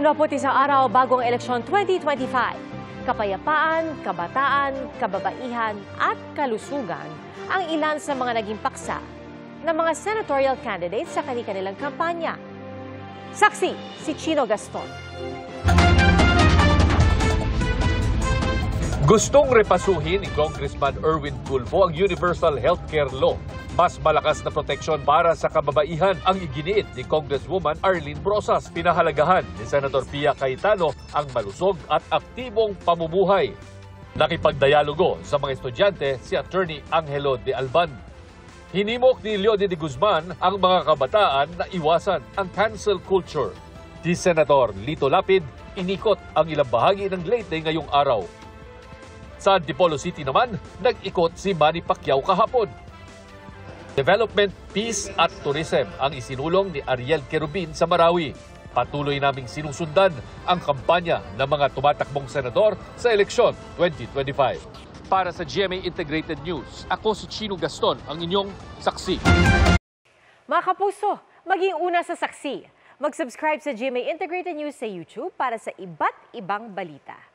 51 araw bago ang eleksyon 2025. Kapayapaan, kabataan, kababaihan at kalusugan ang ilan sa mga naging paksa ng mga senatorial candidates sa kanilang kampanya. Saksi si Chino Gaston. Gustong repasuhin ni Congressman Erwin Tulfo ang Universal Healthcare Law. Mas malakas na proteksyon para sa kababaihan ang iginiit ni Congresswoman Arlene Brosas. Pinahalagahan ni Senator Pia Cayetano ang malusog at aktibong pamumuhay. Nakipagdialogo sa mga estudyante si Attorney Angelo de Alban. Hinimok ni Leody de Guzman ang mga kabataan na iwasan ang cancel culture. Si Senator Lito Lapid inikot ang ilang bahagi ng Leyte ngayong araw. Sa Antipolo City naman, nag-ikot si Manny Pacquiao kahapon. Development, Peace at Tourism ang isinulong ni Ariel Querubin sa Marawi. Patuloy naming sinusundan ang kampanya ng mga tumatakbong senador sa eleksyon 2025. Para sa GMA Integrated News, ako si Chino Gaston, ang inyong saksi. Mga kapuso, maging una sa saksi. Mag-subscribe sa GMA Integrated News sa YouTube para sa iba't ibang balita.